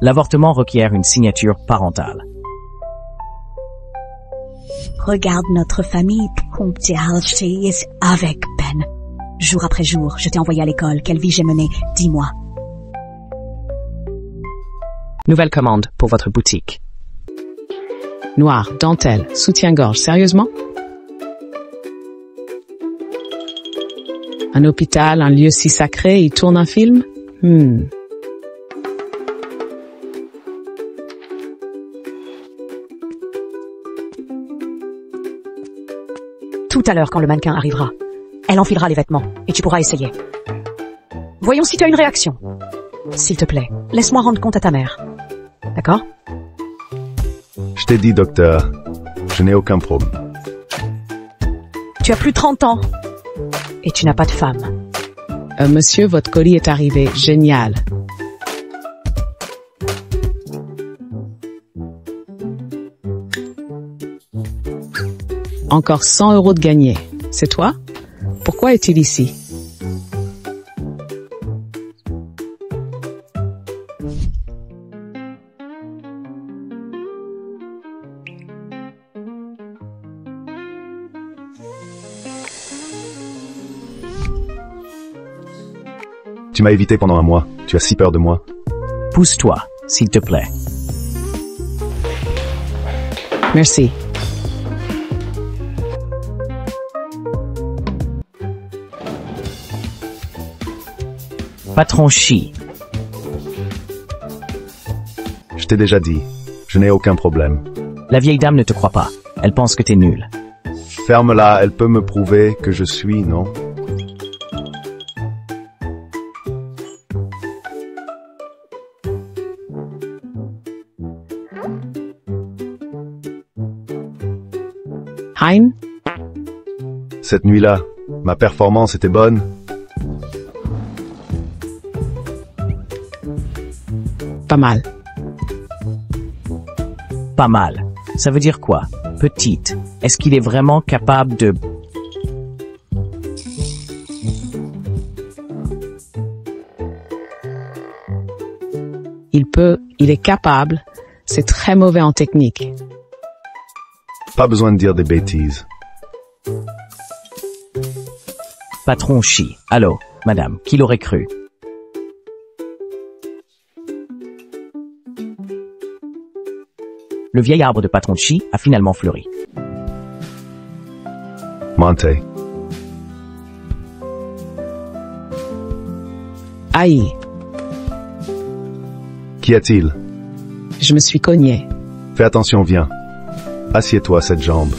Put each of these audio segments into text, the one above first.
L'avortement requiert une signature parentale. Regarde notre famille comptée avec Ben. Jour après jour, je t'ai envoyé à l'école. Quelle vie j'ai menée? Dis-moi. Nouvelle commande pour votre boutique. Noir, dentelle, soutien-gorge, sérieusement? Un hôpital, un lieu si sacré, il tourne un film? Tout à l'heure quand le mannequin arrivera. Elle enfilera les vêtements et tu pourras essayer. Voyons si tu as une réaction. S'il te plaît, laisse-moi rendre compte à ta mère. D'accord? Je t'ai dit, docteur, je n'ai aucun problème. Tu as plus de 30 ans. Et tu n'as pas de femme. Monsieur, votre colis est arrivé. Génial. Encore 100 € de gagné. C'est toi? Pourquoi est-il ici? Tu m'as évité pendant un mois. Tu as si peur de moi. Pousse-toi, s'il te plaît. Merci. Patron Chi. Je t'ai déjà dit, je n'ai aucun problème. La vieille dame ne te croit pas. Elle pense que t'es nul. Ferme-la, elle peut me prouver que je suis, non? Hein? Cette nuit-là, ma performance était bonne. Pas mal. Pas mal. Ça veut dire quoi? Petite. Est-ce qu'il est vraiment capable de... Il est capable. C'est très mauvais en technique. Pas besoin de dire des bêtises. Patron Chi. Allô, madame, qui l'aurait cru? Le vieil arbre de Patron Chi a finalement fleuri. Monte. Aïe. Qu'y a-t-il? Je me suis cogné. Fais attention, viens. Assieds-toi, cette jambe.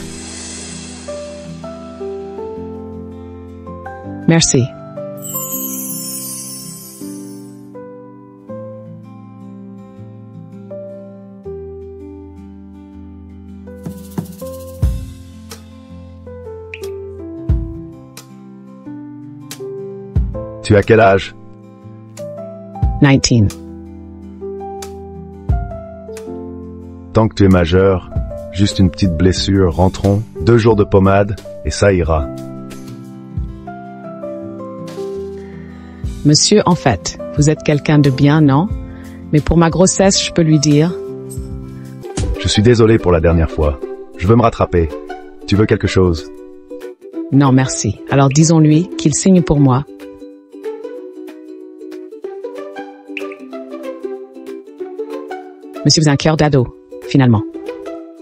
Merci. Tu as quel âge? 19. Tant que tu es majeur, juste une petite blessure, rentrons, 2 jours de pommade, et ça ira. Monsieur, en fait, vous êtes quelqu'un de bien, non? Mais pour ma grossesse, je peux lui dire... Je suis désolé pour la dernière fois. Je veux me rattraper. Tu veux quelque chose? Non, merci. Alors disons-lui qu'il signe pour moi. Monsieur, vous avez un cœur d'ado, finalement.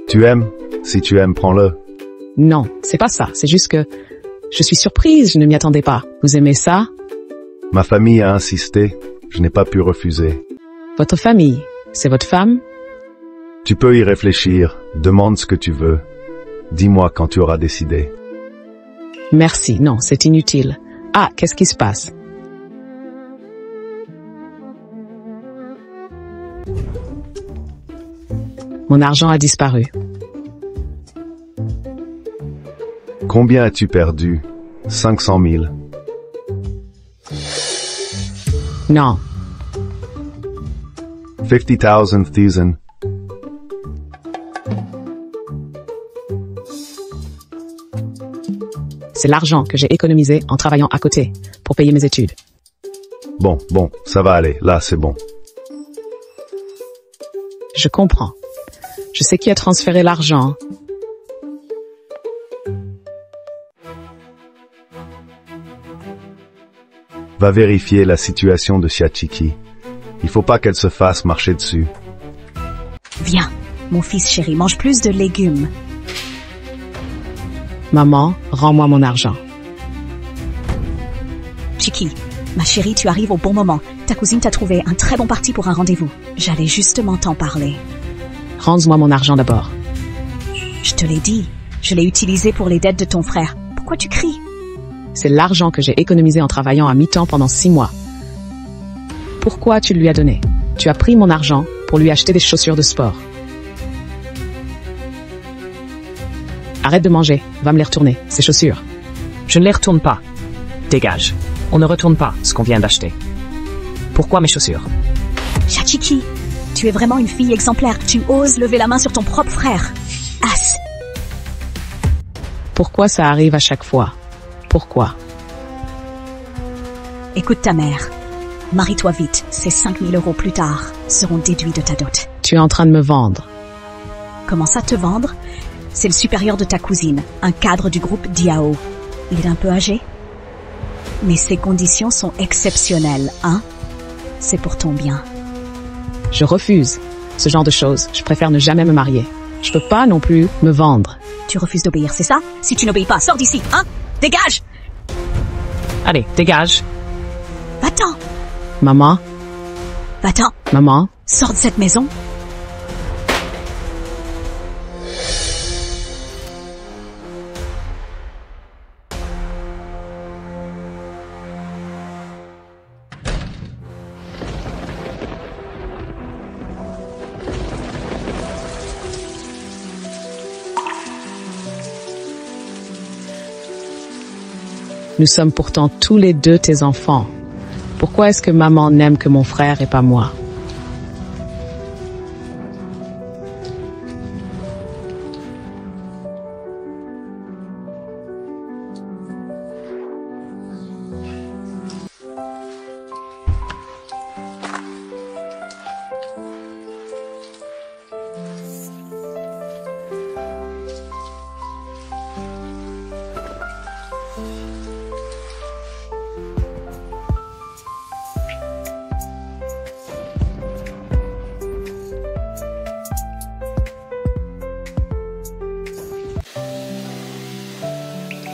Tu aimes? Si tu aimes, prends-le. Non, c'est pas ça. C'est juste que je suis surprise, je ne m'y attendais pas. Vous aimez ça? Ma famille a insisté. Je n'ai pas pu refuser. Votre famille, c'est votre femme? Tu peux y réfléchir. Demande ce que tu veux. Dis-moi quand tu auras décidé. Merci, non, c'est inutile. Ah, qu'est-ce qui se passe? Mon argent a disparu. Combien as-tu perdu? 500 000. Non, 50,000 Thusen. c'est l'argent que j'ai économisé en travaillant à côté pour payer mes études. Bon, ça va aller. Là, c'est bon. Je comprends. Je sais qui a transféré l'argent. Va vérifier la situation de Chiachiki. Il faut pas qu'elle se fasse marcher dessus. Viens, mon fils chéri, mange plus de légumes. Maman, rends-moi mon argent. Chiki, ma chérie, tu arrives au bon moment. Ta cousine t'a trouvé un très bon parti pour un rendez-vous. J'allais justement t'en parler. Rends-moi mon argent d'abord. Je te l'ai dit, je l'ai utilisé pour les dettes de ton frère. Pourquoi tu cries? C'est l'argent que j'ai économisé en travaillant à mi-temps pendant 6 mois. Pourquoi tu lui as donné? Tu as pris mon argent pour lui acheter des chaussures de sport. Arrête de manger, va me les retourner, ces chaussures. Je ne les retourne pas. Dégage. On ne retourne pas ce qu'on vient d'acheter. Pourquoi mes chaussures? Chiachiki, tu es vraiment une fille exemplaire. Tu oses lever la main sur ton propre frère. As. Pourquoi ça arrive à chaque fois? Pourquoi? Écoute ta mère. Marie-toi vite, ces 5 000 € plus tard seront déduits de ta dot. Tu es en train de me vendre. Comment ça te vendre? C'est le supérieur de ta cousine, un cadre du groupe Diao. Il est un peu âgé. Mais ses conditions sont exceptionnelles, hein? C'est pour ton bien. Je refuse ce genre de choses. Je préfère ne jamais me marier. Je peux pas non plus me vendre. Tu refuses d'obéir, c'est ça? Si tu n'obéis pas, sors d'ici, hein? Dégage! Allez, dégage. Va-t'en! Maman, Va-t'en! maman, Sors de cette maison! nous sommes pourtant tous les deux tes enfants. Pourquoi est-ce que maman n'aime que mon frère et pas moi?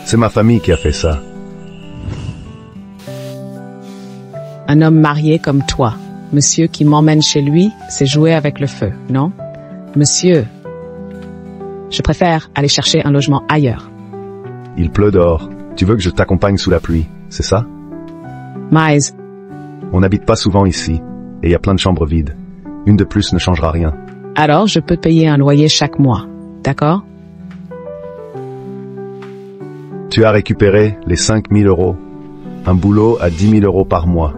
C'est ma famille qui a fait ça. Un homme marié comme toi, monsieur qui m'emmène chez lui, c'est jouer avec le feu, non? Monsieur, je préfère aller chercher un logement ailleurs. Il pleut dehors. Tu veux que je t'accompagne sous la pluie, c'est ça? Mais, On n'habite pas souvent ici, et il y a plein de chambres vides. Une de plus ne changera rien. alors je peux payer un loyer chaque mois, d'accord? Tu as récupéré les 5 000 €. Un boulot à 10 000 € par mois.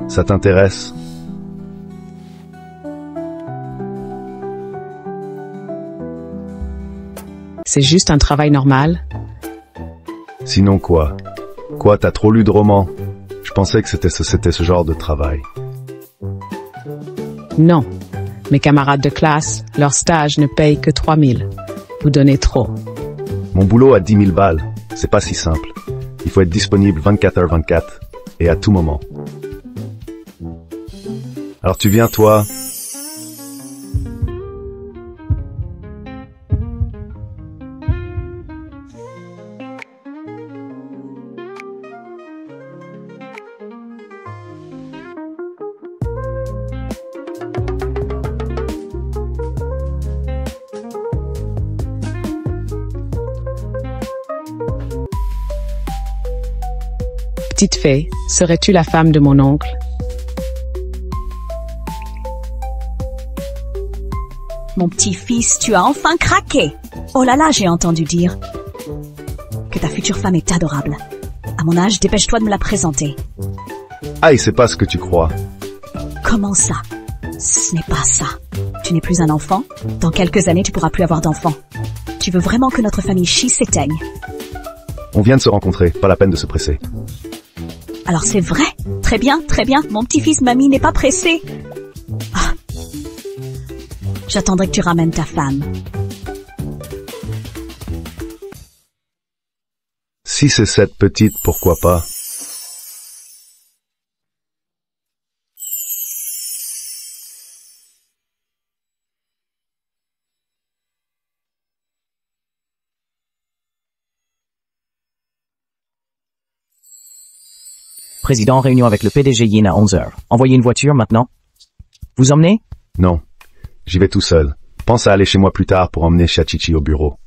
Ça t'intéresse? C'est juste un travail normal. Sinon quoi? Quoi, t'as trop lu de romans? Je pensais que c'était ce genre de travail. Non. Mes camarades de classe, leur stage ne paye que 3 000. Vous donnez trop. Mon boulot à 10 000 balles, c'est pas si simple. Il faut être disponible 24h/24 et à tout moment. Alors tu viens toi? Petite fée, serais-tu la femme de mon oncle? Mon petit-fils, tu as enfin craqué. Oh là là, j'ai entendu dire que ta future femme est adorable. À mon âge, dépêche-toi de me la présenter. Aïe, c'est pas ce que tu crois. Comment ça? Ce n'est pas ça. Tu n'es plus un enfant. Dans quelques années, tu pourras plus avoir d'enfants. Tu veux vraiment que notre famille Chi s'éteigne? On vient de se rencontrer, pas la peine de se presser. Alors c'est vrai. Très bien, très bien. Mon petit-fils, mamie n'est pas pressé. Ah. J'attendrai que tu ramènes ta femme. Si c'est cette petite, pourquoi pas? Président, réunion avec le PDG Yin à 11h. Envoyez une voiture maintenant. Vous emmenez? Non. J'y vais tout seul. Pense à aller chez moi plus tard pour emmener Chachichi au bureau.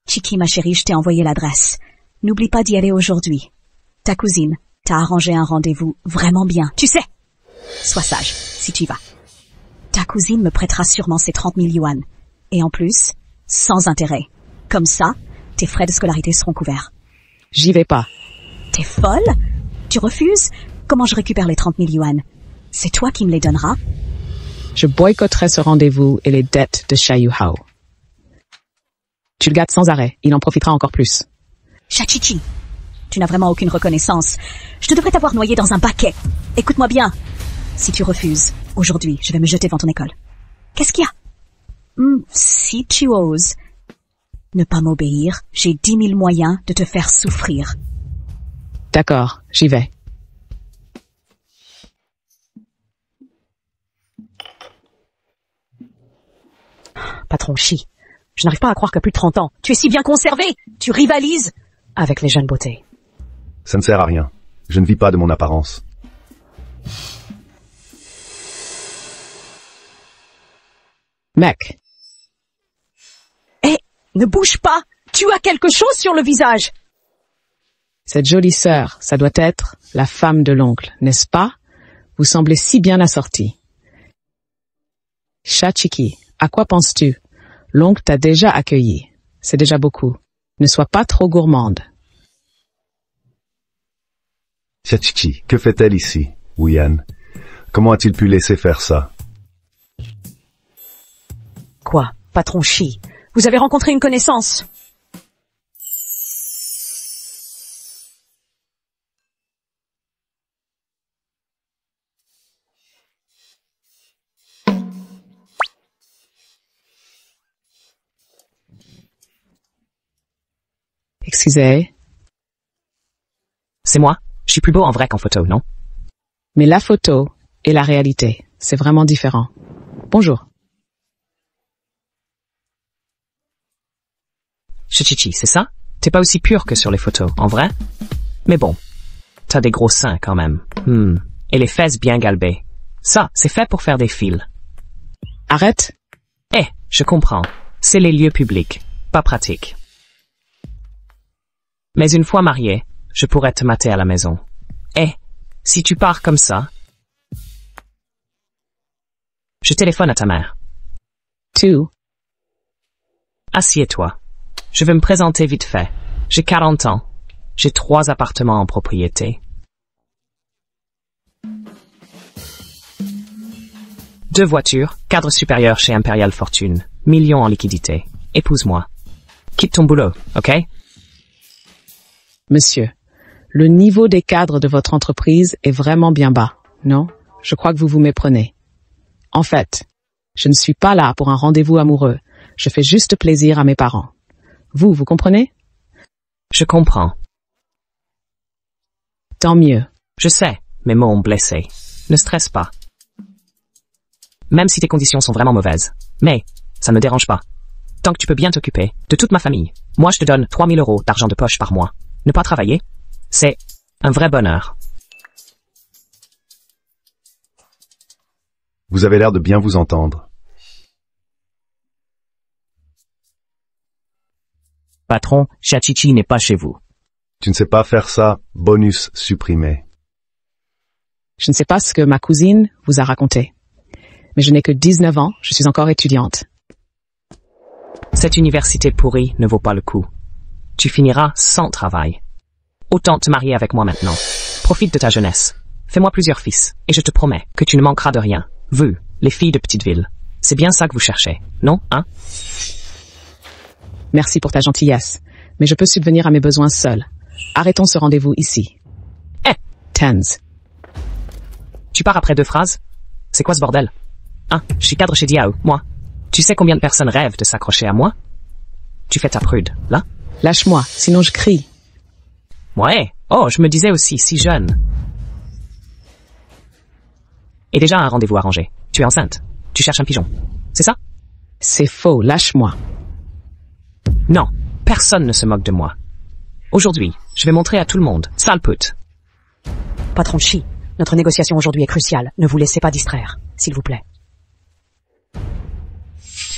Chiki, ma chérie, je t'ai envoyé l'adresse. N'oublie pas d'y aller aujourd'hui. Ta cousine t'a arrangé un rendez-vous vraiment bien, tu sais. Sois sage, si tu y vas. Ta cousine me prêtera sûrement ses 30 000 yuan. Et en plus, sans intérêt. Comme ça, tes frais de scolarité seront couverts. J'y vais pas. T'es folle? Tu refuses? Comment je récupère les 30 000 yuan? C'est toi qui me les donneras? Je boycotterai ce rendez-vous et les dettes de Xiaoyu Hao. Tu le gâtes sans arrêt, il en profitera encore plus. Chachichi, tu n'as vraiment aucune reconnaissance. Je te devrais t'avoir noyé dans un baquet. Écoute-moi bien. Si tu refuses, aujourd'hui, je vais me jeter devant ton école. Qu'est-ce qu'il y a? Si tu oses ne pas m'obéir, j'ai 10 000 moyens de te faire souffrir. D'accord, j'y vais. Patron Chi, je n'arrive pas à croire que plus de 30 ans, tu es si bien conservé. Tu rivalises avec les jeunes beautés. Ça ne sert à rien. Je ne vis pas de mon apparence. Mec, Hé, ne bouge pas. Tu as quelque chose sur le visage. cette jolie sœur, ça doit être la femme de l'oncle, n'est-ce pas? Vous semblez si bien assortie. Chachiki, à quoi penses-tu? L'oncle t'a déjà accueilli. C'est déjà beaucoup. Ne sois pas trop gourmande. Chachichi, que fait-elle ici? Wuyan. Comment a-t-il pu laisser faire ça? Quoi, patron Chi? Vous avez rencontré une connaissance? Excusez, C'est moi. Je suis plus beau en vrai qu'en photo, non? mais la photo et la réalité, c'est vraiment différent. Bonjour. Chachichi, c'est ça? T'es pas aussi pur que sur les photos, en vrai? Mais bon, t'as des gros seins quand même. Et les fesses bien galbées. Ça, c'est fait pour faire des fils. Arrête. Je comprends. C'est les lieux publics. Pas pratique. Mais une fois marié, je pourrais te mater à la maison. Si tu pars comme ça, je téléphone à ta mère. Tu. Assieds-toi. Je vais me présenter vite fait. J'ai 40 ans. J'ai 3 appartements en propriété. 2 voitures, cadre supérieur chez Imperial Fortune, millions en liquidité. Épouse-moi. Quitte ton boulot, ok? Monsieur, le niveau des cadres de votre entreprise est vraiment bien bas, non? Je crois que vous vous méprenez. En fait, je ne suis pas là pour un rendez-vous amoureux. Je fais juste plaisir à mes parents. Vous comprenez? Je comprends. Tant mieux. Je sais, mes mots ont blessé. Ne stresse pas. Même si tes conditions sont vraiment mauvaises. Mais, ça ne me dérange pas. Tant que tu peux bien t'occuper de toute ma famille. Moi, je te donne 3 000 € d'argent de poche par mois. Ne pas travailler, c'est un vrai bonheur. Vous avez l'air de bien vous entendre. Patron, Chachichi n'est pas chez vous. Tu ne sais pas faire ça, bonus supprimé. Je ne sais pas ce que ma cousine vous a raconté. Mais je n'ai que 19 ans, je suis encore étudiante. Cette université pourrie ne vaut pas le coup. Tu finiras sans travail. Autant te marier avec moi maintenant. Profite de ta jeunesse. fais-moi plusieurs fils, et je te promets que tu ne manqueras de rien. Vous, les filles de petite ville. C'est bien ça que vous cherchez, non, hein? Merci pour ta gentillesse, mais je peux subvenir à mes besoins seul. Arrêtons ce rendez-vous ici. Eh! Tens. Tu pars après 2 phrases? C'est quoi ce bordel? Hein, je suis cadre chez Diao, moi. Tu sais combien de personnes rêvent de s'accrocher à moi? Tu fais ta prude, là? Lâche-moi, sinon je crie. Ouais. Oh, je me disais aussi, si jeune. Et déjà un rendez-vous arrangé. Tu es enceinte. Tu cherches un pigeon. C'est ça? C'est faux, lâche-moi. Non, personne ne se moque de moi. Aujourd'hui, je vais montrer à tout le monde. Sale pute. Patron Chi, notre négociation aujourd'hui est cruciale. Ne vous laissez pas distraire, s'il vous plaît.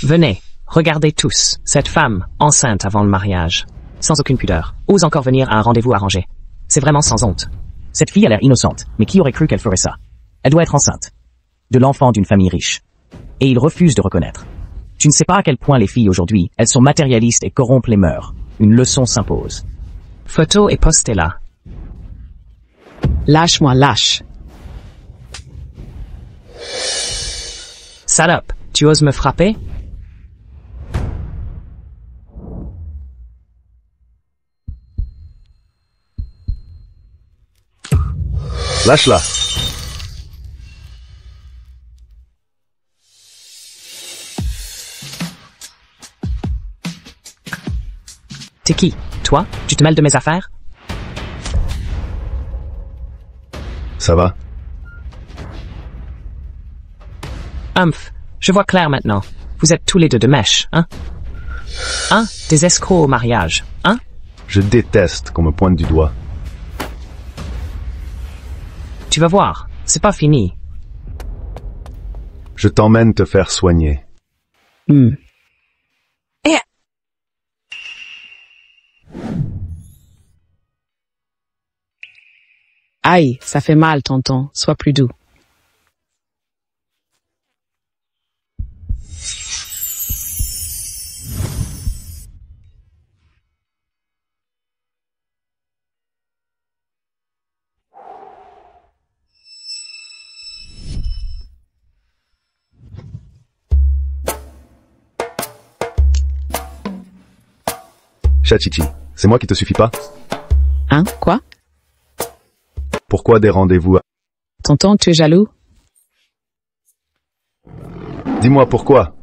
Venez, regardez tous, cette femme, enceinte avant le mariage. Sans aucune pudeur. Ose encore venir à un rendez-vous arrangé. C'est vraiment sans honte. Cette fille a l'air innocente, mais qui aurait cru qu'elle ferait ça? Elle doit être enceinte. De l'enfant d'une famille riche. Et il refuse de reconnaître. Tu ne sais pas à quel point les filles aujourd'hui, elles sont matérialistes et corrompent les mœurs. Une leçon s'impose. Photo est postée là. Lâche-moi, lâche. Salope, tu oses me frapper? Lâche-la. T'es qui? Toi? Tu te mêles de mes affaires? Ça va? Humph, je vois clair maintenant. Vous êtes tous les deux de mèche, hein? Hein? Des escrocs au mariage, hein? Je déteste qu'on me pointe du doigt. Tu vas voir, c'est pas fini. Je t'emmène te faire soigner. Aïe, ça fait mal, tonton. Sois plus doux. Chachichi, c'est moi qui te suffis pas? Hein? Quoi? Pourquoi des rendez-vous à... Tonton, tu es jaloux? Dis-moi pourquoi?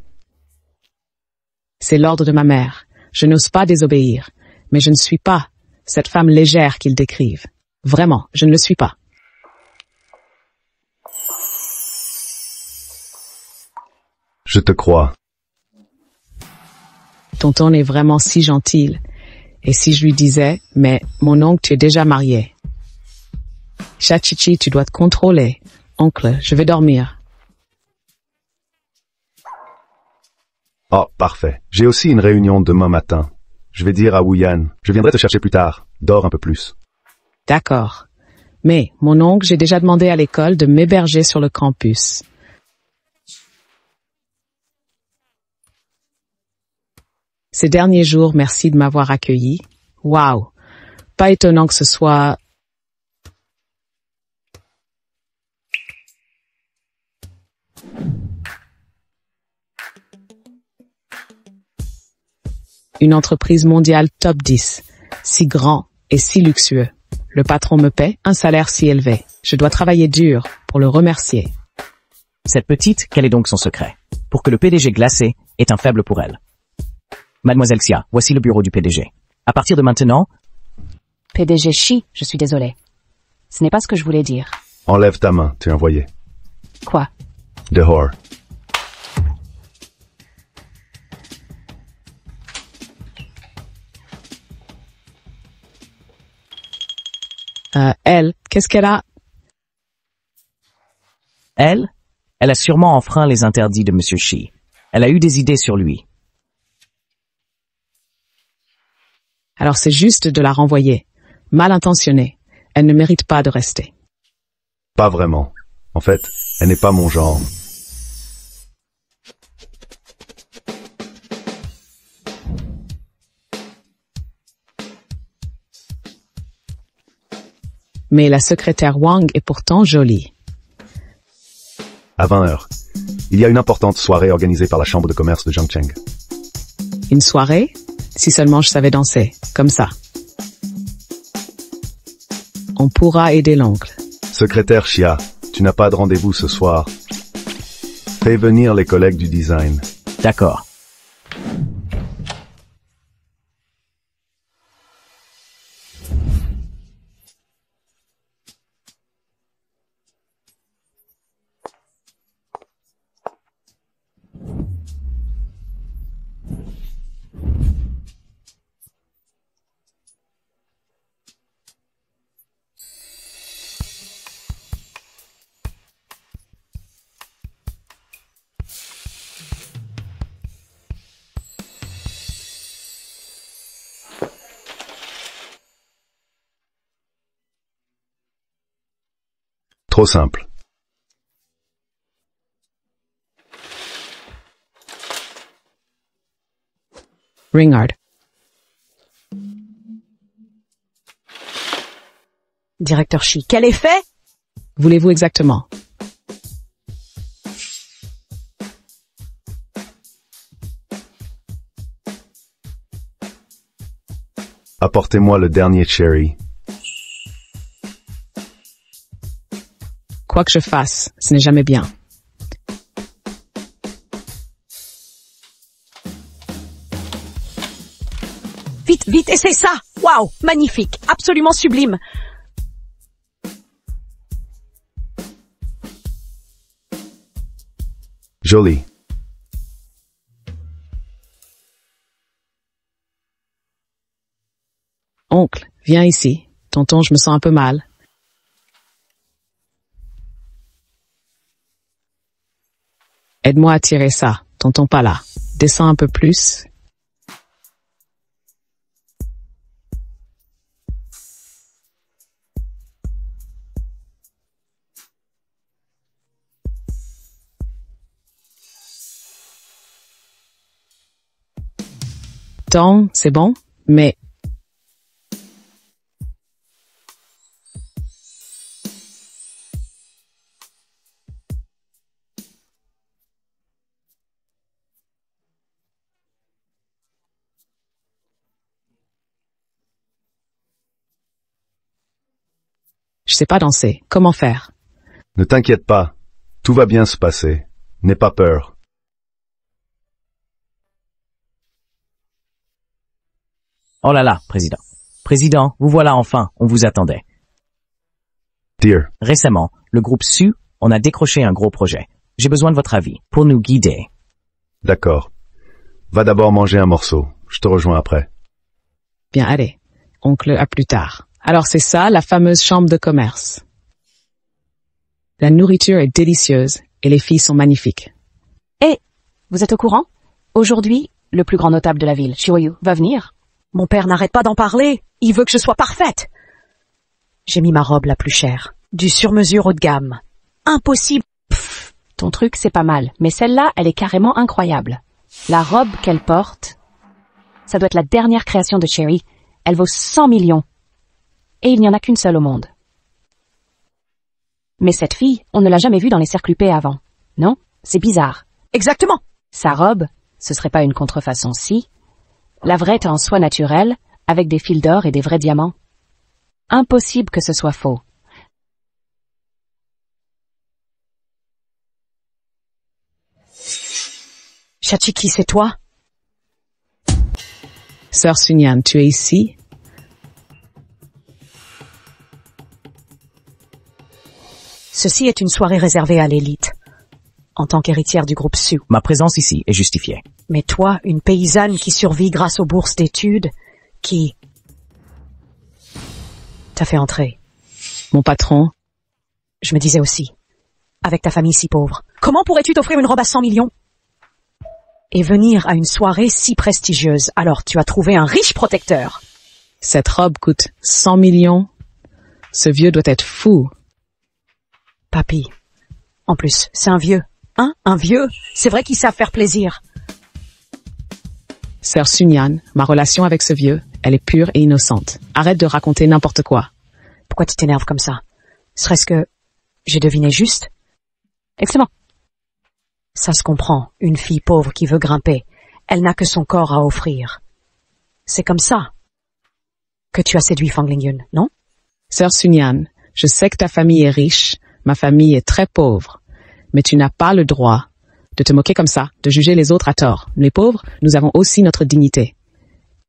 C'est l'ordre de ma mère. Je n'ose pas désobéir. Mais je ne suis pas cette femme légère qu'ils décrivent. Vraiment, je ne le suis pas. Je te crois. Tonton est vraiment si gentil. Et si je lui disais, mais mon oncle, tu es déjà marié. Chachichi, tu dois te contrôler. Oncle, je vais dormir. Oh, parfait. J'ai aussi une réunion demain matin. Je vais dire à Wuyan, je viendrai te chercher plus tard. Dors un peu plus. D'accord. Mais, mon oncle, j'ai déjà demandé à l'école de m'héberger sur le campus. Ces derniers jours, merci de m'avoir accueilli. Waouh! Pas étonnant que ce soit... une entreprise mondiale top 10, si grand et si luxueux. Le patron me paie un salaire si élevé. Je dois travailler dur pour le remercier. Cette petite, quel est donc son secret? Pour que le PDG glacé est un faible pour elle. Mademoiselle Xia, voici le bureau du PDG. À partir de maintenant... PDG Chi, je suis désolé. Ce n'est pas ce que je voulais dire. Enlève ta main, tu es envoyé. Quoi? Dehors. Elle, qu'est-ce qu'elle a? Elle a sûrement enfreint les interdits de Monsieur Shi. Elle a eu des idées sur lui. Alors c'est juste de la renvoyer. Mal intentionnée. Elle ne mérite pas de rester. Pas vraiment. En fait, elle n'est pas mon genre. mais la secrétaire Wang est pourtant jolie. À 20 heures. Il y a une importante soirée organisée par la chambre de commerce de Zhangcheng. Une soirée? Si seulement je savais danser, comme ça. On pourra aider l'oncle. Secrétaire Xia, tu n'as pas de rendez-vous ce soir. Fais venir les collègues du design. D'accord. Trop simple. Ringard. Directeur Shi, quel effet? Voulez-vous exactement? Apportez-moi le dernier cherry. Quoi que je fasse, ce n'est jamais bien. Vite, vite, essaie ça! Waouh! Magnifique! Absolument sublime! Joli. Oncle, viens ici. Tonton, je me sens un peu mal. Aide-moi à tirer ça. Tonton pas là. Descends un peu plus. Ton, c'est bon, mais... Je sais pas danser. Comment faire? Ne t'inquiète pas. Tout va bien se passer. N'aie pas peur. Oh là là, président. Président, vous voilà enfin, on vous attendait. Dear. Récemment, le groupe Su, on a décroché un gros projet. J'ai besoin de votre avis, pour nous guider. D'accord. Va d'abord manger un morceau. Je te rejoins après. Bien, allez. Oncle, à plus tard. Alors c'est ça, la fameuse chambre de commerce. La nourriture est délicieuse et les filles sont magnifiques. Et, vous êtes au courant? Aujourd'hui, le plus grand notable de la ville, Shiryu, va venir. Mon père n'arrête pas d'en parler. Il veut que je sois parfaite. J'ai mis ma robe la plus chère. Du sur-mesure haut de gamme. Impossible. Pff, ton truc, c'est pas mal. Mais celle-là, elle est carrément incroyable. La robe qu'elle porte, ça doit être la dernière création de Cherry. Elle vaut 100 millions. Et il n'y en a qu'une seule au monde. Mais cette fille, on ne l'a jamais vue dans les cercles huppés avant. Non? C'est bizarre. Exactement. Sa robe, ce serait pas une contrefaçon si. La vraie est en soie naturelle, avec des fils d'or et des vrais diamants. Impossible que ce soit faux. Chachiki, c'est toi? Sœur Sunyan, tu es ici? Ceci est une soirée réservée à l'élite. En tant qu'héritière du groupe Su. Ma présence ici est justifiée. Mais toi, une paysanne qui survit grâce aux bourses d'études, qui t'a fait entrer. Mon patron? Je me disais aussi, avec ta famille si pauvre, comment pourrais-tu t'offrir une robe à 100 millions? Et venir à une soirée si prestigieuse, alors tu as trouvé un riche protecteur. Cette robe coûte 100 millions. Ce vieux doit être fou. Papy. En plus, c'est un vieux. Hein? Un vieux? C'est vrai qu'ils savent faire plaisir. Sœur Sunyan, ma relation avec ce vieux, elle est pure et innocente. Arrête de raconter n'importe quoi. Pourquoi tu t'énerves comme ça? Serait-ce que j'ai deviné juste? Excellent. Ça se comprend, une fille pauvre qui veut grimper. Elle n'a que son corps à offrir. C'est comme ça que tu as séduit Fang Lingyun, non? Sœur Sunyan, je sais que ta famille est riche, ma famille est très pauvre, mais tu n'as pas le droit de te moquer comme ça, de juger les autres à tort. Les pauvres, nous avons aussi notre dignité.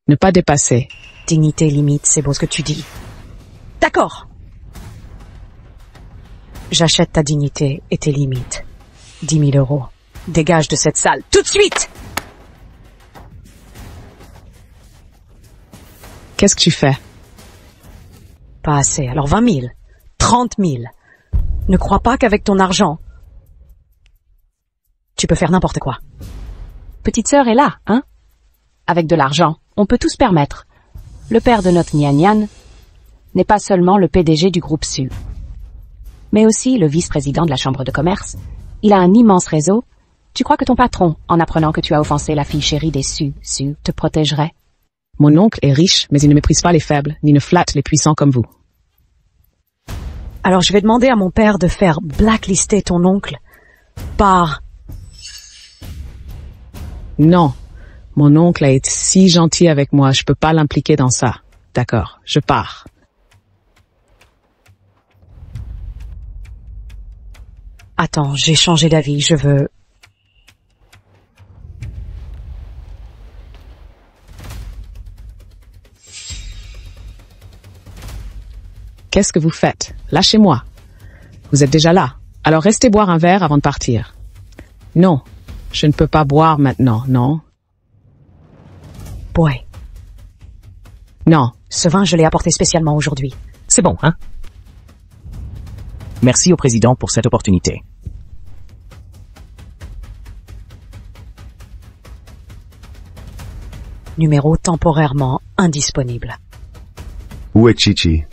Ne pas dépasser. Dignité limite, c'est beau ce que tu dis. D'accord. J'achète ta dignité et tes limites. 10 000 €. Dégage de cette salle, tout de suite! Qu'est-ce que tu fais? Pas assez, alors 20 000. 30 000. Ne crois pas qu'avec ton argent, tu peux faire n'importe quoi. Petite sœur est là, hein? Avec de l'argent, on peut tout se permettre. Le père de notre Nian Nian n'est pas seulement le PDG du groupe Su, mais aussi le vice-président de la chambre de commerce. Il a un immense réseau. Tu crois que ton patron, en apprenant que tu as offensé la fille chérie des Su, te protégerait? Mon oncle est riche, mais il ne méprise pas les faibles, ni ne flatte les puissants comme vous. Alors je vais demander à mon père de faire blacklister ton oncle par... Non, mon oncle a été si gentil avec moi, je peux pas l'impliquer dans ça. D'accord, je pars. Attends, j'ai changé d'avis, je veux... Qu'est-ce que vous faites? Lâchez-moi. Vous êtes déjà là, alors restez boire un verre avant de partir. Non, je ne peux pas boire maintenant, non? Boy, Non. ce vin je l'ai apporté spécialement aujourd'hui. C'est bon, hein? Merci au président pour cette opportunité. Numéro temporairement indisponible. Où est Chichi?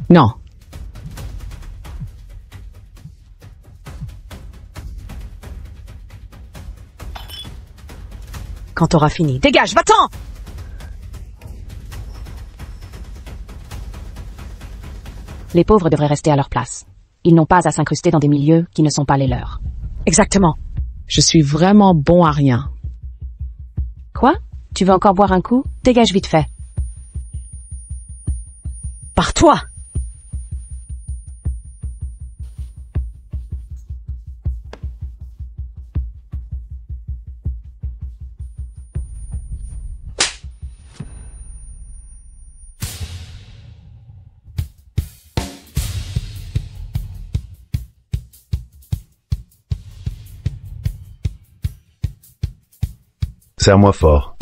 Non. Quand t'auras fini, dégage, va-t'en! Les pauvres devraient rester à leur place. Ils n'ont pas à s'incruster dans des milieux qui ne sont pas les leurs. Exactement. Je suis vraiment bon à rien. Quoi? Tu veux encore boire un coup? Dégage vite fait. Par toi! Serre-moi fort.